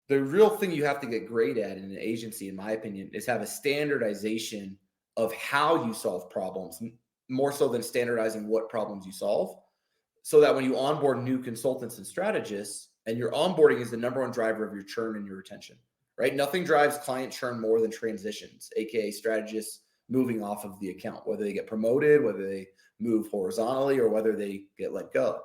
The real thing you have to get great at in an agency, in my opinion, is have a standardization of how you solve problems, more so than standardizing what problems you solve. So that when you onboard new consultants and strategists, and your onboarding is the number one driver of your churn and your retention, right? Nothing drives client churn more than transitions, aka strategists moving off of the account, whether they get promoted, whether they move horizontally, or whether they get let go.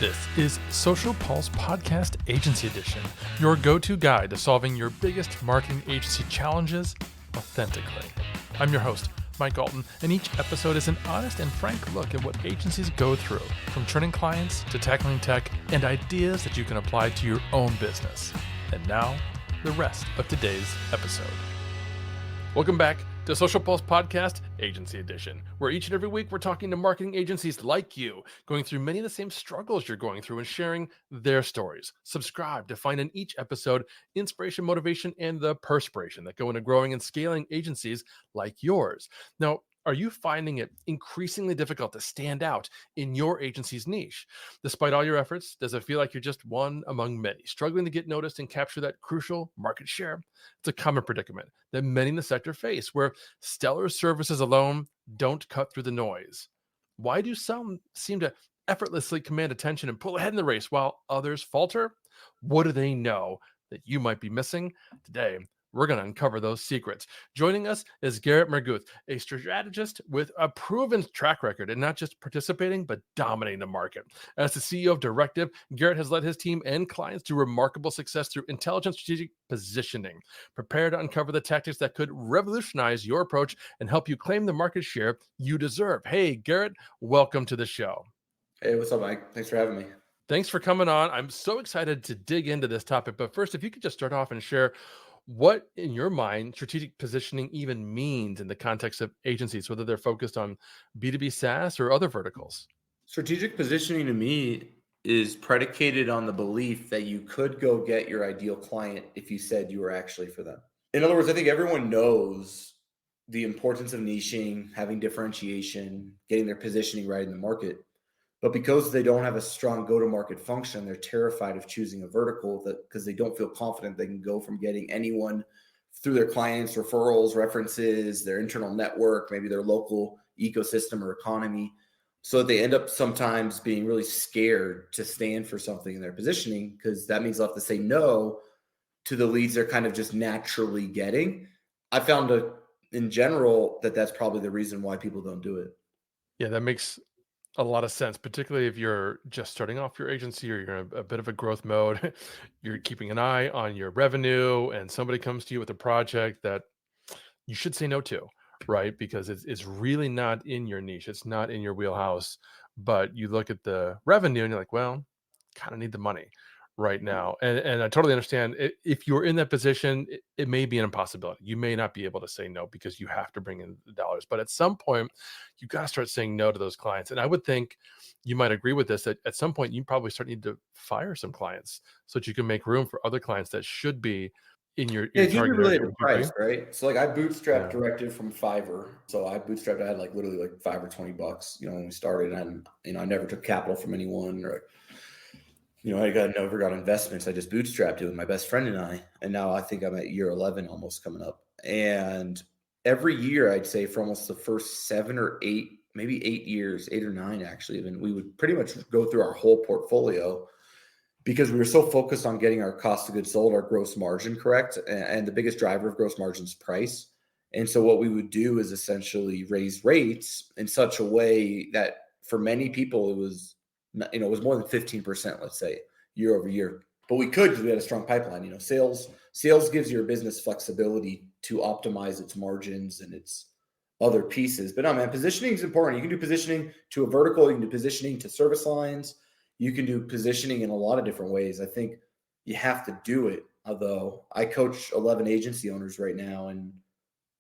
This is Social Pulse Podcast Agency Edition, your go-to guide to solving your biggest marketing agency challenges authentically. I'm your host, Mike Alton, and each episode is an honest and frank look at what agencies go through, from churning clients to tackling tech and ideas that you can apply to your own business. And now, the rest of today's episode. Welcome back to Social Pulse Podcast Agency Edition, where each and every week we're talking to marketing agencies like you, going through many of the same struggles you're going through and sharing their stories. Subscribe to find in each episode inspiration, motivation, and the perspiration that go into growing and scaling agencies like yours. Now, are you finding it increasingly difficult to stand out in your agency's niche? Despite all your efforts, does it feel like you're just one among many, struggling to get noticed and capture that crucial market share? It's a common predicament that many in the sector face, where stellar services alone don't cut through the noise. Why do some seem to effortlessly command attention and pull ahead in the race while others falter? What do they know that you might be missing? Today, we're going to uncover those secrets. Joining us is Garrett Mehrguth, a strategist with a proven track record in not just participating, but dominating the market. As the CEO of Directive, Garrett has led his team and clients to remarkable success through intelligent strategic positioning. Prepare to uncover the tactics that could revolutionize your approach and help you claim the market share you deserve. Hey, Garrett, welcome to the show. Hey, what's up, Mike? Thanks for having me. Thanks for coming on. I'm so excited to dig into this topic. But first, if you could just start off and share what, in your mind, strategic positioning even means in the context of agencies, whether they're focused on B2B SaaS or other verticals. Strategic positioning to me is predicated on the belief that you could go get your ideal client if you said you were actually for them. In other words, I think everyone knows the importance of niching, having differentiation, getting their positioning right in the market. But because they don't have a strong go-to-market function, they're terrified of choosing a vertical because they don't feel confident they can go from getting anyone through their clients, referrals, references, their internal network, maybe their local ecosystem or economy. So they end up sometimes being really scared to stand for something in their positioning, because that means they'll have to say no to the leads they're kind of just naturally getting. I found in general that's probably the reason why people don't do it. Yeah, that makes a lot of sense, particularly if you're just starting off your agency or you're in a bit of a growth mode. You're keeping an eye on your revenue, and somebody comes to you with a project that you should say no to, right? Because it's really not in your niche. It's not in your wheelhouse. But you look at the revenue and you're like, well, kind of need the money right now. And I totally understand if you're in that position, it may be an impossibility. You may not be able to say no because you have to bring in the dollars. But at some point, you got to start saying no to those clients. And I would think you might agree with this, that at some point you probably start need to fire some clients so that you can make room for other clients that should be in your target really area. Price, right? So like I bootstrapped Directive from Fiverr. So I had like literally like $5 or $20, when we started, and I never took capital from anyone, or I never got investments. I just bootstrapped it with my best friend and I. And now I think I'm at year 11 almost coming up. And every year, I'd say for almost the first 7 or 8, maybe 8 years, 8 or 9 actually, even, we would pretty much go through our whole portfolio, because we were so focused on getting our cost of goods sold, our gross margin correct. And the biggest driver of gross margin is price. And so what we would do is essentially raise rates in such a way that for many people, it was more than 15%, let's say, year over year. But we could, because we had a strong pipeline. Sales gives your business flexibility to optimize its margins and its other pieces. But no, man, positioning is important. You can do positioning to a vertical. You can do positioning to service lines. You can do positioning in a lot of different ways. I think you have to do it. Although I coach 11 agency owners right now, and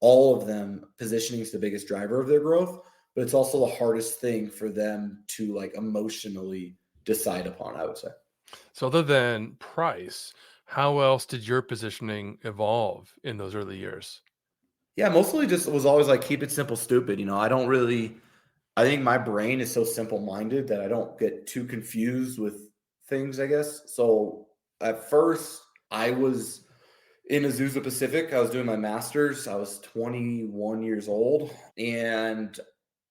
all of them, positioning is the biggest driver of their growth. But it's also the hardest thing for them to like emotionally decide upon, I would say. So other than price, how else did your positioning evolve in those early years? Yeah, mostly just was always like, keep it simple, stupid. I think my brain is so simple-minded that I don't get too confused with things, I guess. So at first I was in Azusa Pacific. I was doing my master's. I was 21 years old and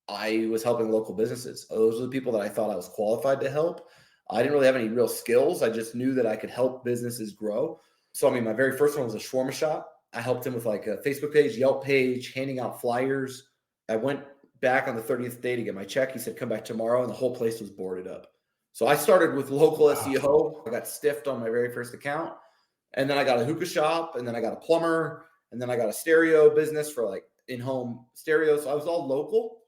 I was helping local businesses. Those are the people that I thought I was qualified to help. I didn't really have any real skills. I just knew that I could help businesses grow. So, I mean, my very first one was a shawarma shop. I helped him with like a Facebook page, Yelp page, handing out flyers. I went back on the 30th day to get my check. He said, come back tomorrow. And the whole place was boarded up. So I started with local SEO. I got stiffed on my very first account. And then I got a hookah shop. And then I got a plumber. And then I got a stereo business for like in-home stereo. So I was all local,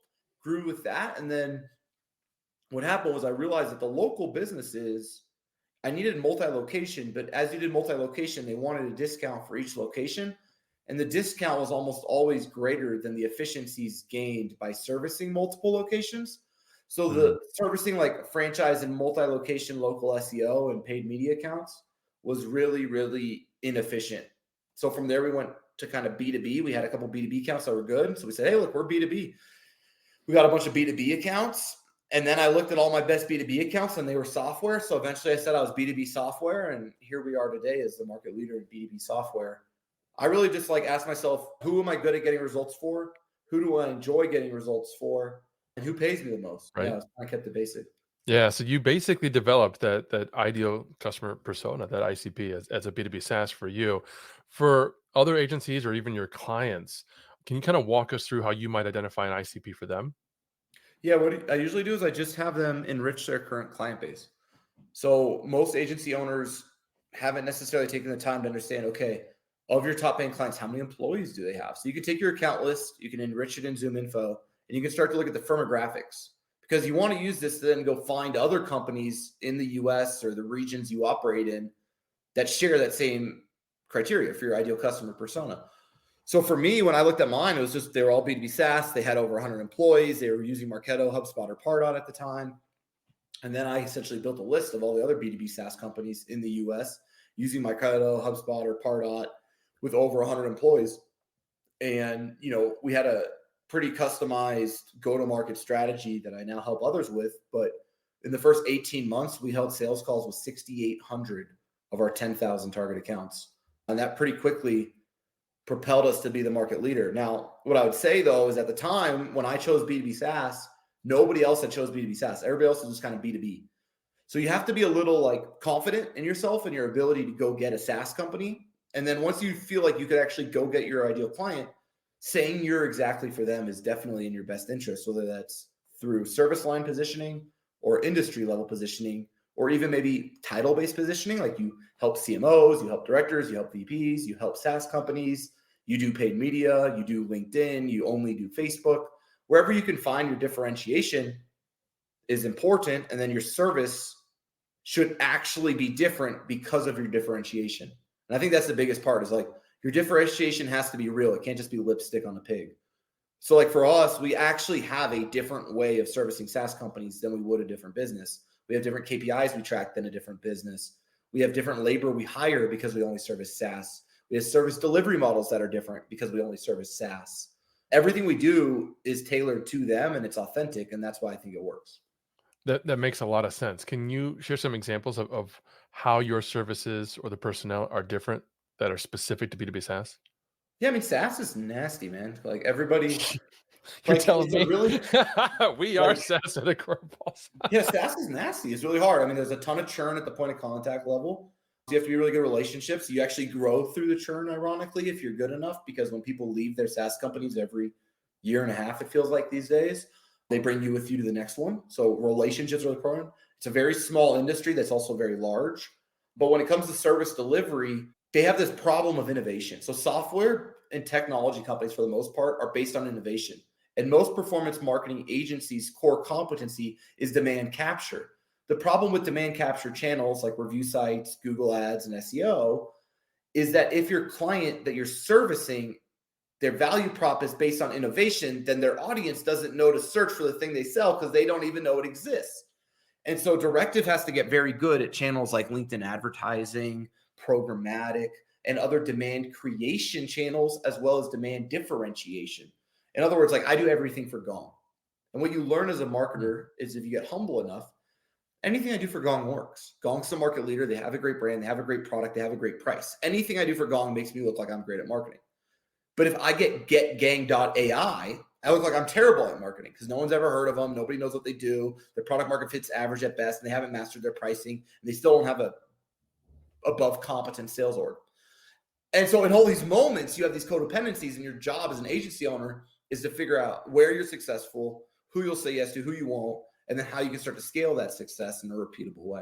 grew with that. And then what happened was I realized that the local businesses, I needed multi-location, but as you did multi-location, they wanted a discount for each location. And the discount was almost always greater than the efficiencies gained by servicing multiple locations. So the servicing like franchise and multi-location local SEO and paid media accounts was really, really inefficient. So from there, we went to kind of B2B. We had a couple B2B accounts that were good. So we said, hey, look, we're B2B. We got a bunch of B2B accounts. And then I looked at all my best B2B accounts and they were software. So eventually I said I was B2B software. And here we are today as the market leader in B2B software. I really just like asked myself, who am I good at getting results for? Who do I enjoy getting results for? And who pays me the most? Right. Yeah, I kept it basic. Yeah. So you basically developed that ideal customer persona, that ICP as a B2B SaaS for you. For other agencies or even your clients, can you kind of walk us through how you might identify an ICP for them? Yeah, what I usually do is I just have them enrich their current client base. So most agency owners haven't necessarily taken the time to understand, okay, of your top paying clients, how many employees do they have? So you can take your account list, you can enrich it in Zoom Info, and you can start to look at the firmographics because you want to use this to then go find other companies in the US or the regions you operate in that share that same criteria for your ideal customer persona. So for me, when I looked at mine, it was just, they were all B2B SaaS. They had over 100 employees. They were using Marketo, HubSpot, or Pardot at the time. And then I essentially built a list of all the other B2B SaaS companies in the US using Marketo, HubSpot, or Pardot with over 100 employees. And, we had a pretty customized go-to-market strategy that I now help others with. But in the first 18 months, we held sales calls with 6,800 of our 10,000 target accounts. And that pretty quickly propelled us to be the market leader. Now, what I would say though, is at the time when I chose B2B SaaS, nobody else had chose B2B SaaS. Everybody else was just kind of B2B. So you have to be a little like confident in yourself and your ability to go get a SaaS company. And then once you feel like you could actually go get your ideal client, saying you're exactly for them is definitely in your best interest, whether that's through service line positioning or industry level positioning, or even maybe title-based positioning. Like you help CMOs, you help directors, you help VPs, you help SaaS companies, you do paid media, you do LinkedIn, you only do Facebook. Wherever you can find your differentiation is important. And then your service should actually be different because of your differentiation. And I think that's the biggest part is like your differentiation has to be real. It can't just be lipstick on a pig. So like for us, we actually have a different way of servicing SaaS companies than we would a different business. We have different KPIs we track than a different business. We have different labor we hire because we only service SaaS. We have service delivery models that are different because we only service SaaS. Everything we do is tailored to them and it's authentic. And that's why I think it works. That makes a lot of sense. Can you share some examples of how your services or the personnel are different that are specific to B2B SaaS? Yeah, I mean, SaaS is nasty, man. Like everybody, You're like telling it's a me really we are like SaaS at a core pulse. yeah, SaaS is nasty. It's really hard. I mean, there's a ton of churn at the point of contact level. So you have to be really good relationships. You actually grow through the churn, ironically, if you're good enough, because when people leave their SaaS companies every year and a half, it feels like these days, they bring you with you to the next one. So relationships are important. It's a very small industry that's also very large. But when it comes to service delivery, they have this problem of innovation. So software and technology companies, for the most part, are based on innovation. And most performance marketing agencies' core competency is demand capture. The problem with demand capture channels like review sites, Google Ads, and SEO is that if your client that you're servicing, their value prop is based on innovation, then their audience doesn't know to search for the thing they sell because they don't even know it exists. And so Directive has to get very good at channels like LinkedIn advertising, programmatic, and other demand creation channels, as well as demand differentiation. In other words, like I do everything for Gong. And what you learn as a marketer is if you get humble enough, Anything I do for Gong works. Gong's the market leader. They have a great brand. They have a great product. They have a great price. Anything I do for Gong makes me look like I'm great at marketing. But if I get getgang.ai, I look like I'm terrible at marketing because no one's ever heard of them. Nobody knows what they do. Their product market fit's average at best, and they haven't mastered their pricing, and they still don't have a above competent sales org. And so in all these moments, you have these codependencies, and your job as an agency owner is to figure out where you're successful, who you'll say yes to, who you won't, and then how you can start to scale that success in a repeatable way.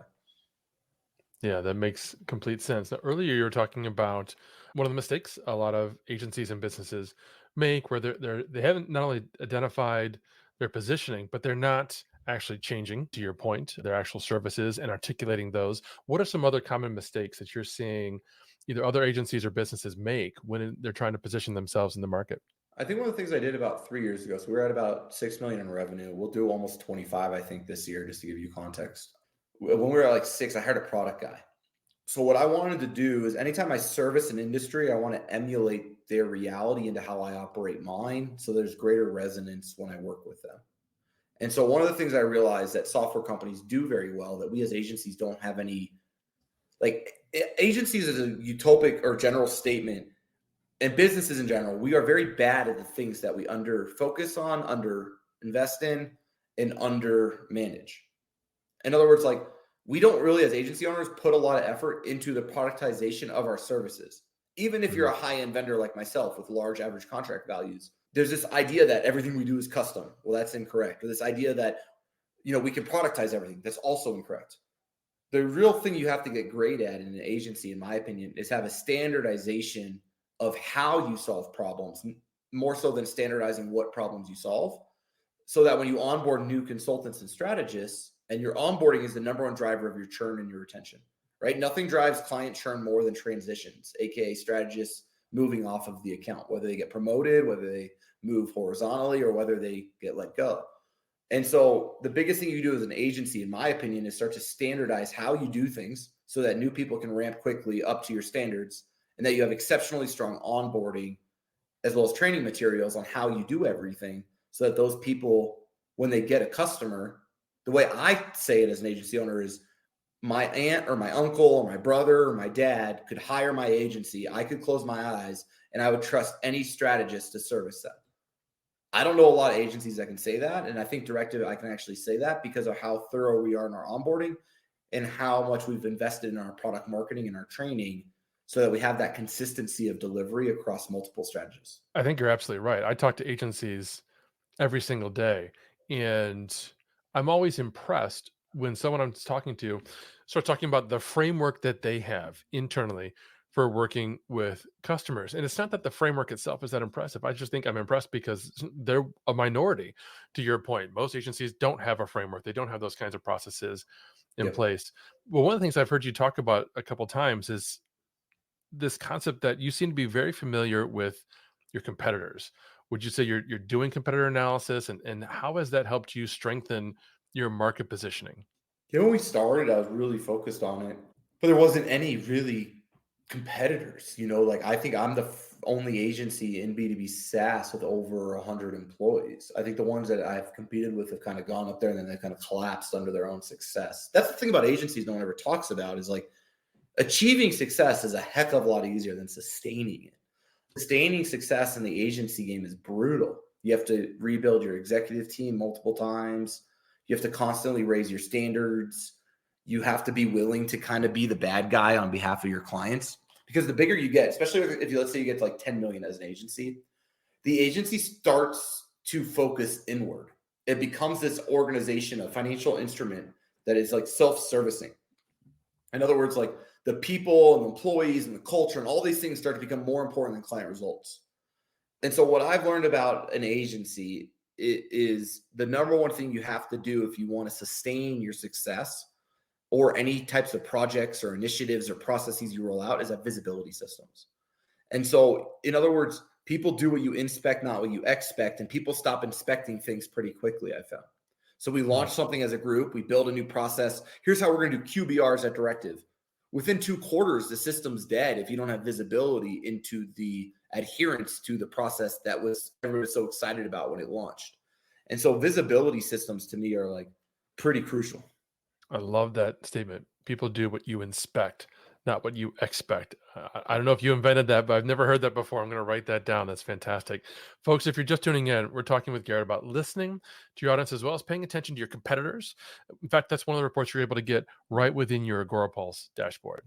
Yeah, that makes complete sense. Now, earlier, you were talking about one of the mistakes a lot of agencies and businesses make, where they haven't not only identified their positioning, but they're not actually changing, to your point, their actual services and articulating those. What are some other common mistakes that you're seeing either other agencies or businesses make when they're trying to position themselves in the market? I think one of the things I did about 3 years ago, so we were at about 6 million in revenue. We'll do almost 25, I think, this year, just to give you context. When we were at like 6, I hired a product guy. So what I wanted to do is anytime I service an industry, I want to emulate their reality into how I operate mine. So there's greater resonance when I work with them. And so one of the things I realized that software companies do very well that we as agencies don't have any, like agencies is a utopic or general statement, and businesses in general, we are very bad at the things that we under focus on, under invest in, and under manage. In other words, like we don't really, as agency owners, put a lot of effort into the productization of our services. Even if you're a high-end vendor like myself with large average contract values, there's this idea that everything we do is custom. Well, that's incorrect. Or this idea that, we can productize everything. That's also incorrect. The real thing you have to get great at in an agency, in my opinion, is have a standardization of how you solve problems, more so than standardizing what problems you solve. So that when you onboard new consultants and strategists, and your onboarding is the number one driver of your churn and your retention, right? Nothing drives client churn more than transitions, aka strategists moving off of the account, whether they get promoted, whether they move horizontally, or whether they get let go. And so the biggest thing you do as an agency, in my opinion, is start to standardize how you do things so that new people can ramp quickly up to your standards, and that you have exceptionally strong onboarding as well as training materials on how you do everything, so that those people, when they get a customer, the way I say it as an agency owner is my aunt or my uncle or my brother or my dad could hire my agency. I could close my eyes and I would trust any strategist to service them. I don't know a lot of agencies that can say that. And I think Directive, I can actually say that because of how thorough we are in our onboarding and how much we've invested in our product marketing and our training, so that we have that consistency of delivery across multiple strategies. I think you're absolutely right. I talk to agencies every single day, and I'm always impressed when someone I'm talking to starts talking about the framework that they have internally for working with customers. And it's not that the framework itself is that impressive. I just think I'm impressed because they're a minority. To your point, most agencies don't have a framework. They don't have those kinds of processes in place. Well, one of the things I've heard you talk about a couple of times is this concept that you seem to be very familiar with your competitors. Would you say you're doing competitor analysis, and how has that helped you strengthen your market positioning? When we started, I was really focused on it, but there wasn't any really competitors. Like I think I'm the only agency in B2B SaaS with over 100 employees. I think the ones that I've competed with have kind of gone up there and then they kind of collapsed under their own success. That's the thing about agencies no one ever talks about, is like achieving success is a heck of a lot easier than sustaining it. Sustaining success in the agency game is brutal. You have to rebuild your executive team multiple times. You have to constantly raise your standards. You have to be willing to kind of be the bad guy on behalf of your clients, because the bigger you get, especially if let's say you get to like 10 million as an agency, the agency starts to focus inward. It becomes this organization, a financial instrument that is like self-servicing. In other words, like the people and the employees and the culture and all these things start to become more important than client results. And so what I've learned about an agency is the number one thing you have to do if you want to sustain your success or any types of projects or initiatives or processes you roll out is have visibility systems. And so, in other words, people do what you inspect, not what you expect, and people stop inspecting things pretty quickly, I found. So we launched something as a group, we build a new process. Here's how we're going to do QBRs at Directive. Within 2 quarters, the system's dead if you don't have visibility into the adherence to the process that everyone was so excited about when it launched. And so visibility systems to me are like pretty crucial. I love that statement. People do what you inspect, not what you expect. I don't know if you invented that, but I've never heard that before. I'm going to write that down. That's fantastic. Folks, if you're just tuning in, we're talking with Garrett about listening to your audience as well as paying attention to your competitors. In fact, that's one of the reports you're able to get right within your Agora Pulse dashboard.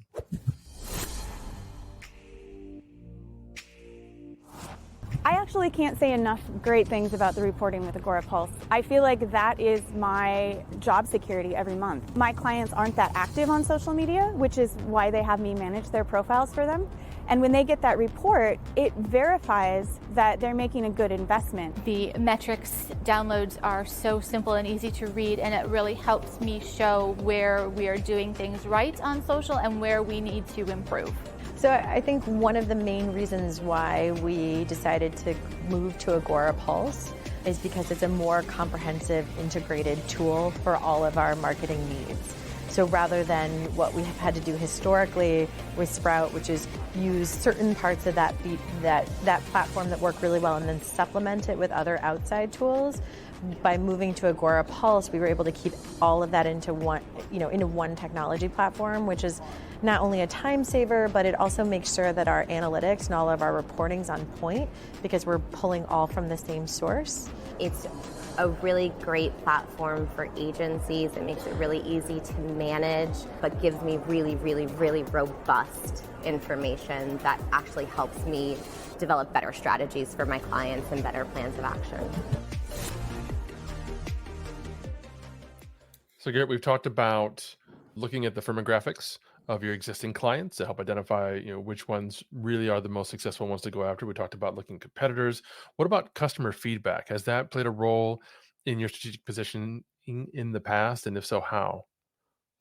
I actually can't say enough great things about the reporting with Agora Pulse. I feel like that is my job security every month. My clients aren't that active on social media, which is why they have me manage their profiles for them. And when they get that report, it verifies that they're making a good investment. The metrics downloads are so simple and easy to read, and it really helps me show where we are doing things right on social and where we need to improve. So I think one of the main reasons why we decided to move to Agora Pulse is because it's a more comprehensive, integrated tool for all of our marketing needs. So rather than what we have had to do historically with Sprout, which is use certain parts of that platform that work really well and then supplement it with other outside tools, by moving to Agora Pulse, we were able to keep all of that into one technology platform, which is not only a time saver, but it also makes sure that our analytics and all of our reporting's on point because we're pulling all from the same source. It's a really great platform for agencies. It makes it really easy to manage, but gives me really, really, really robust information that actually helps me develop better strategies for my clients and better plans of action. So Garrett, we've talked about looking at the firmographics of your existing clients to help identify, which ones really are the most successful ones to go after. We talked about looking at competitors. What about customer feedback? Has that played a role in your strategic positioning in the past? And if so, how?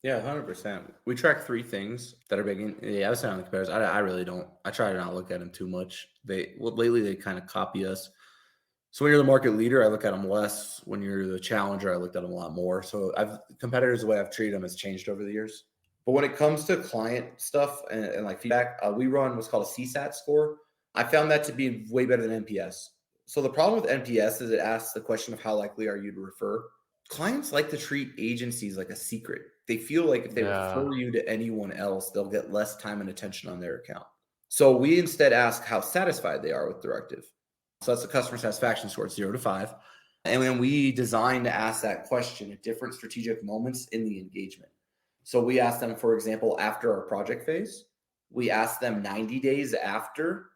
Yeah, 100%. We track three things that are big. I was saying on the competitors, I really don't. I try to not look at them too much. Lately they kind of copy us. So when you're the market leader, I look at them less. When you're the challenger, I looked at them a lot more. So competitors, the way I've treated them has changed over the years. But when it comes to client stuff and like feedback, we run what's called a CSAT score. I found that to be way better than NPS. So the problem with NPS is it asks the question of how likely are you to refer. Clients like to treat agencies like a secret. They feel like if they refer you to anyone else, they'll get less time and attention on their account. So we instead ask how satisfied they are with Directive. So that's the customer satisfaction score, it's 0 to 5. And then we design to ask that question at different strategic moments in the engagement. So we ask them, for example, after our project phase. We ask them 90 days after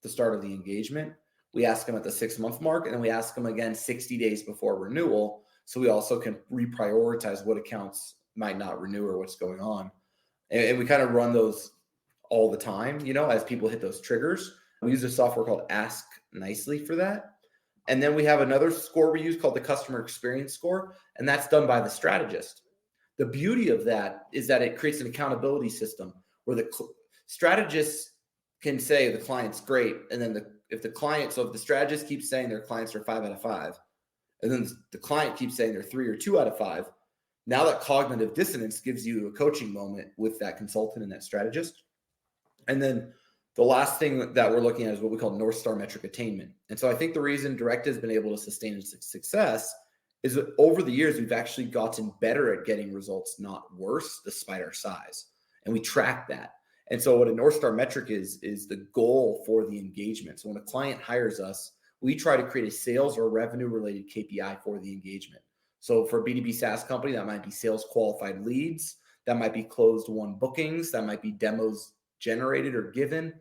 the start of the engagement. We ask them at the 6-month mark, and then we ask them again 60 days before renewal. So we also can reprioritize what accounts might not renew or what's going on. And we kind of run those all the time, as people hit those triggers. We use a software called Ask Nicely for that. And then we have another score we use called the customer experience score, and that's done by the strategist. The beauty of that is that it creates an accountability system where the strategist can say the client's great, and then if the strategist keeps saying their clients are 5 out of 5, and then the client keeps saying they're 3 or 2 out of 5, now that cognitive dissonance gives you a coaching moment with that consultant and that strategist. And then the last thing that we're looking at is what we call North Star metric attainment. And so I think the reason Directive has been able to sustain its success is that over the years, we've actually gotten better at getting results, not worse, despite our size. And we track that. And so what a North Star metric is the goal for the engagement. So when a client hires us, we try to create a sales or revenue related KPI for the engagement. So for a B2B SaaS company, that might be sales qualified leads. That might be closed won bookings. That might be demos generated or given.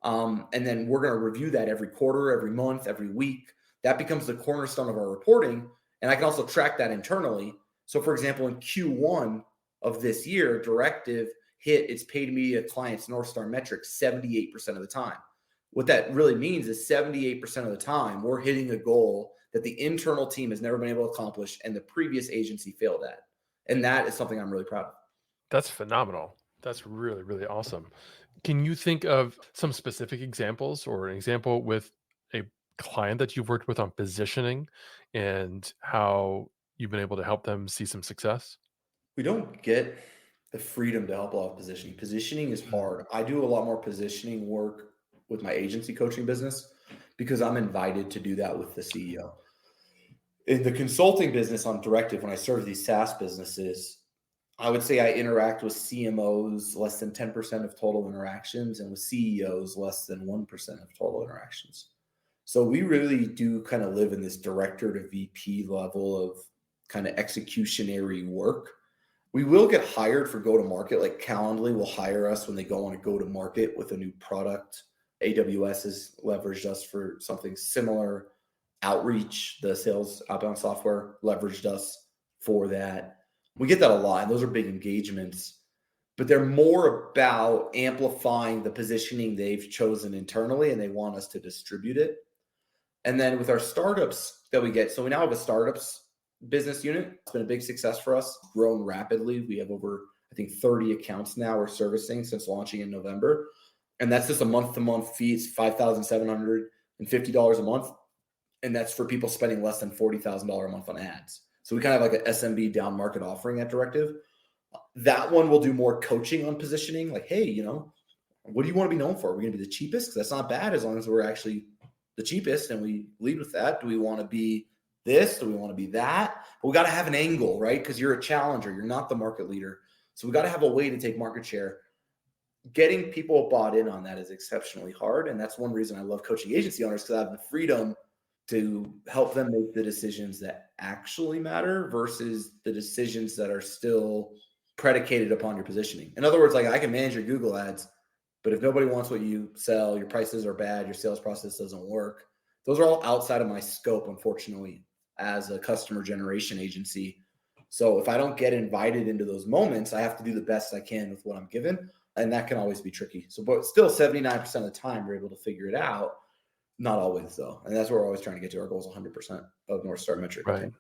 And then we're going to review that every quarter, every month, every week. That becomes the cornerstone of our reporting. And I can also track that internally. So for example, in Q1 of this year, Directive hit its paid media clients North Star metric 78% of the time. What that really means is 78% of the time, we're hitting a goal that the internal team has never been able to accomplish and the previous agency failed at. And that is something I'm really proud of. That's phenomenal. That's really, really awesome. Can you think of some specific examples or an example with a client that you've worked with on positioning and how you've been able to help them see some success? We don't get the freedom to help a lot of positioning. Positioning is hard. I do a lot more positioning work with my agency coaching business because I'm invited to do that with the CEO. In the consulting business on Directive, when I serve these SaaS businesses, I would say I interact with CMOs less than 10% of total interactions, and with CEOs less than 1% of total interactions. So we really do kind of live in this director to VP level of kind of executionary work. We will get hired for go-to-market, like Calendly will hire us when they go on a go-to-market with a new product. AWS has leveraged us for something similar. Outreach, the sales outbound software, leveraged us for that. We get that a lot, and those are big engagements, but they're more about amplifying the positioning they've chosen internally, and they want us to distribute it. And then with our startups that we get, so we now have a startups business unit. It's been a big success for us, grown rapidly. We have over, I think, 30 accounts now we're servicing since launching in November. And that's just a month-to-month fee. It's $5,750 a month. And that's for people spending less than $40,000 a month on ads. So we kind of have like an SMB down market offering at Directive. That one will do more coaching on positioning. Like, hey, what do you want to be known for? Are we going to be the cheapest? Because that's not bad as long as we're actually the cheapest and we lead with that. Do we want to be this? Do we want to be that? But we got to have an angle, right? Because you're a challenger. You're not the market leader. So we got to have a way to take market share. Getting people bought in on that is exceptionally hard. And that's one reason I love coaching agency owners, because I have the freedom to help them make the decisions that actually matter versus the decisions that are still predicated upon your positioning. In other words, like I can manage your Google ads, but if nobody wants what you sell, your prices are bad, your sales process doesn't work, those are all outside of my scope, unfortunately, as a customer generation agency. So if I don't get invited into those moments, I have to do the best I can with what I'm given. And that can always be tricky. So, but still 79% of the time, we're able to figure it out. Not always, though. And that's where we're always trying to get to. Our goal is 100% of North Star metric. Right.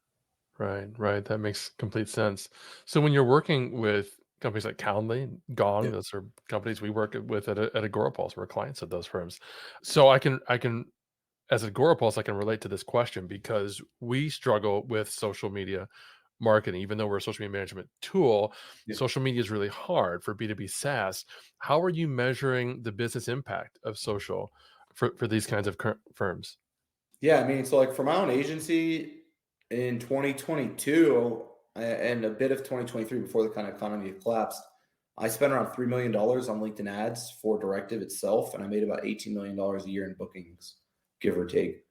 That makes complete sense. So when you're working with companies like Calendly, Gong, those are companies we work with at Agorapulse. We're clients of those firms. So I can, as Agorapulse, I can relate to this question because we struggle with social media marketing. Even though we're a social media management tool, social media is really hard for B2B SaaS. How are you measuring the business impact of social for these kinds of firms? Yeah, I mean, so like for my own agency in 2022 and a bit of 2023 before the kind of economy collapsed, I spent around $3 million on LinkedIn ads for Directive itself, and I made about $18 million a year in bookings, give or take.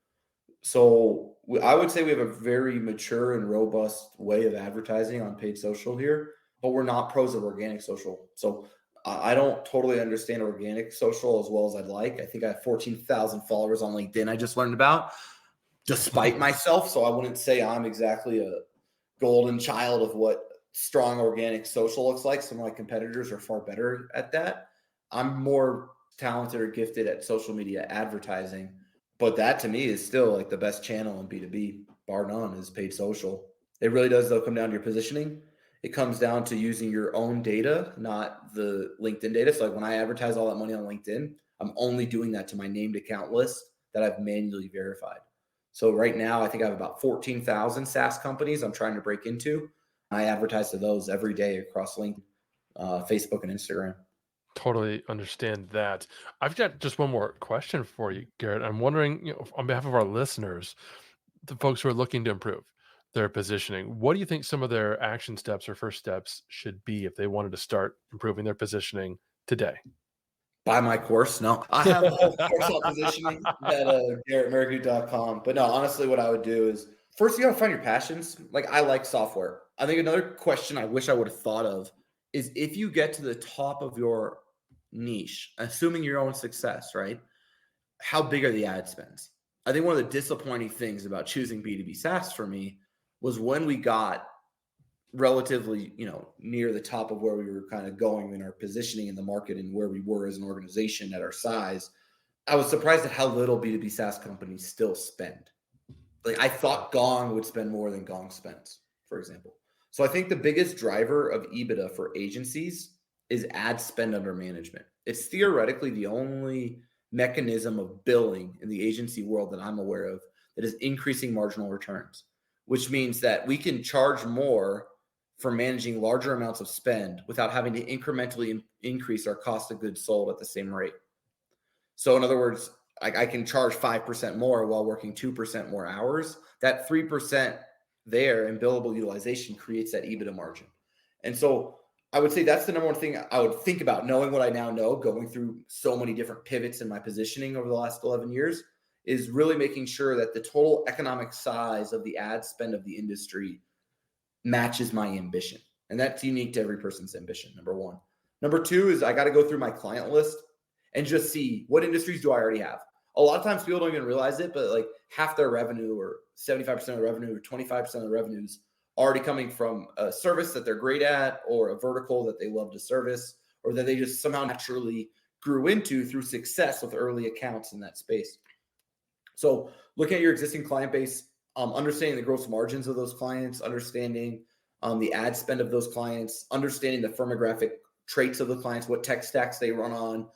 So I would say we have a very mature and robust way of advertising on paid social here, but we're not pros of organic social. So I don't totally understand organic social as well as I'd like. I think I have 14,000 followers on LinkedIn I just learned about, despite myself. So I wouldn't say I'm exactly a golden child of what strong organic social looks like. Some of my competitors are far better at that. I'm more talented or gifted at social media advertising. But that to me is still like the best channel in B2B, bar none, is paid social. It really does, though, come down to your positioning. It comes down to using your own data, not the LinkedIn data. So like when I advertise all that money on LinkedIn, I'm only doing that to my named account list that I've manually verified. So right now, I think I have about 14,000 SaaS companies I'm trying to break into. I advertise to those every day across LinkedIn, Facebook, and Instagram. Totally understand that. I've got just one more question for you, Garrett. I'm wondering, on behalf of our listeners, the folks who are looking to improve their positioning, what do you think some of their action steps or first steps should be if they wanted to start improving their positioning today? Buy my course. No, I have a whole course on positioning at GarrettMehrguth.com. But no, honestly, what I would do is first, you got to find your passions. Like I like software. I think another question I wish I would have thought of is if you get to the top of your niche, assuming your own success, right? How big are the ad spends? I think one of the disappointing things about choosing B2B SaaS for me was when we got relatively, near the top of where we were kind of going in our positioning in the market and where we were as an organization at our size, I was surprised at how little B2B SaaS companies still spend. Like I thought Gong would spend more than Gong spends, for example. So I think the biggest driver of EBITDA for agencies is ad spend under management. It's theoretically the only mechanism of billing in the agency world that I'm aware of that is increasing marginal returns, which means that we can charge more for managing larger amounts of spend without having to incrementally increase our cost of goods sold at the same rate. So in other words, I can charge 5% more while working 2% more hours. That 3% there in billable utilization creates that EBITDA margin. And so I would say that's the number one thing I would think about, knowing what I now know, going through so many different pivots in my positioning over the last 11 years, is really making sure that the total economic size of the ad spend of the industry matches my ambition. And that's unique to every person's ambition, number one. Number two is I got to go through my client list and just see what industries do I already have. A lot of times people don't even realize it, but like half their revenue or 75% of the revenue or 25% of the revenues already coming from a service that they're great at, or a vertical that they love to service, or that they just somehow naturally grew into through success with early accounts in that space. So looking at your existing client base, understanding the gross margins of those clients, understanding the ad spend of those clients, understanding the firmographic traits of the clients, what tech stacks they run on,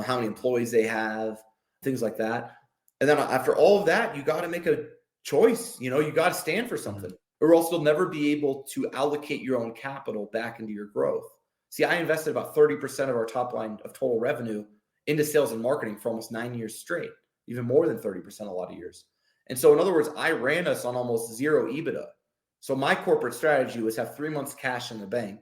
how many employees they have, things like that. And then after all of that, you got to make a choice. You got to stand for something, or else you'll never be able to allocate your own capital back into your growth. See, I invested about 30% of our top line of total revenue into sales and marketing for almost 9 years straight, even more than 30% a lot of years. And so in other words, I ran us on almost zero EBITDA. So my corporate strategy was have 3 months cash in the bank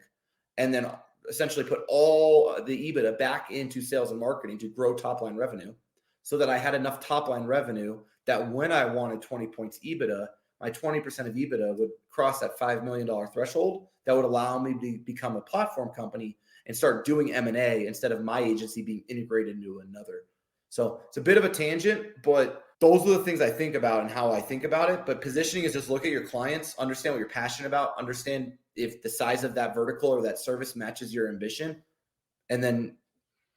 and then essentially put all the EBITDA back into sales and marketing to grow top line revenue, so that I had enough top line revenue that when I wanted 20 points EBITDA, my 20% of EBITDA would cross that $5 million threshold that would allow me to become a platform company and start doing M&A instead of my agency being integrated into another. So it's a bit of a tangent, but those are the things I think about and how I think about it. But positioning is just look at your clients, understand what you're passionate about, understand if the size of that vertical or that service matches your ambition, and then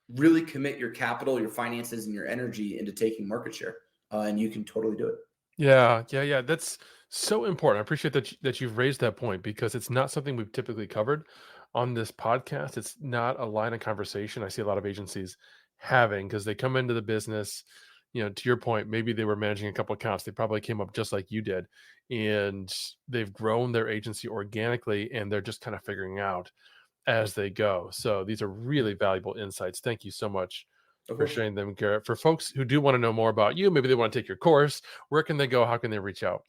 really commit your capital, your finances, and your energy into taking market share. And you can totally do it. Yeah. That's so important. I appreciate that you've raised that point, because it's not something we've typically covered on this podcast. It's not a line of conversation I see a lot of agencies having, because they come into the business, to your point, maybe they were managing a couple accounts. They probably came up just like you did, and they've grown their agency organically, and they're just kind of figuring out as they go. So these are really valuable insights. Thank you so much for sharing them, Garrett. For folks who do want to know more about you, maybe they want to take your course, where can they go? How can they reach out?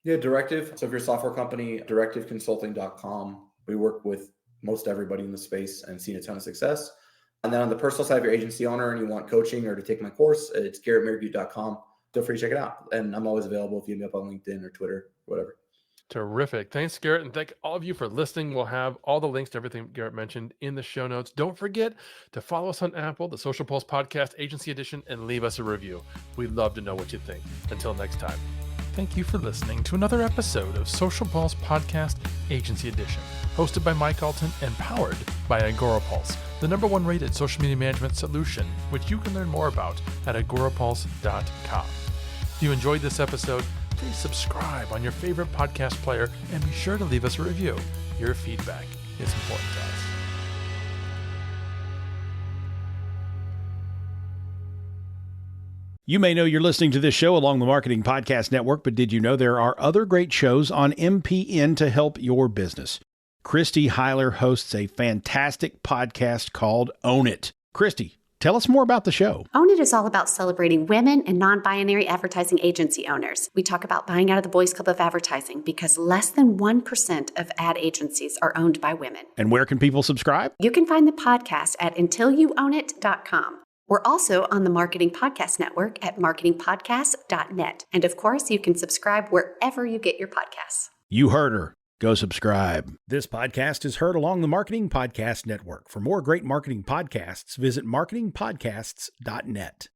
Yeah, Directive. So if you're a software company, directiveconsulting.com. We work with most everybody in the space and seen a ton of success. And then on the personal side, if you're agency owner and you want coaching or to take my course, it's garrettmehrguth.com. Feel free to check it out. And I'm always available if you hit me up on LinkedIn or Twitter, whatever. Terrific. Thanks, Garrett. And thank all of you for listening. We'll have all the links to everything Garrett mentioned in the show notes. Don't forget to follow us on Apple, the Social Pulse Podcast Agency Edition, and leave us a review. We'd love to know what you think. Until next time. Thank you for listening to another episode of Social Pulse Podcast Agency Edition, hosted by Mike Alton and powered by Agorapulse, the #1 rated social media management solution, which you can learn more about at agorapulse.com. If you enjoyed this episode, please subscribe on your favorite podcast player and be sure to leave us a review. Your feedback is important to us. You may know you're listening to this show along the Marketing Podcast Network, but did you know there are other great shows on MPN to help your business? Christy Heiler hosts a fantastic podcast called Own It. Christy, tell us more about the show. Own It is all about celebrating women and non-binary advertising agency owners. We talk about buying out of the Boys Club of advertising because less than 1% of ad agencies are owned by women. And where can people subscribe? You can find the podcast at untilyouownit.com. We're also on the Marketing Podcast Network at marketingpodcast.net. And of course, you can subscribe wherever you get your podcasts. You heard her. Go subscribe. This podcast is heard along the Marketing Podcast Network. For more great marketing podcasts, visit marketingpodcasts.net.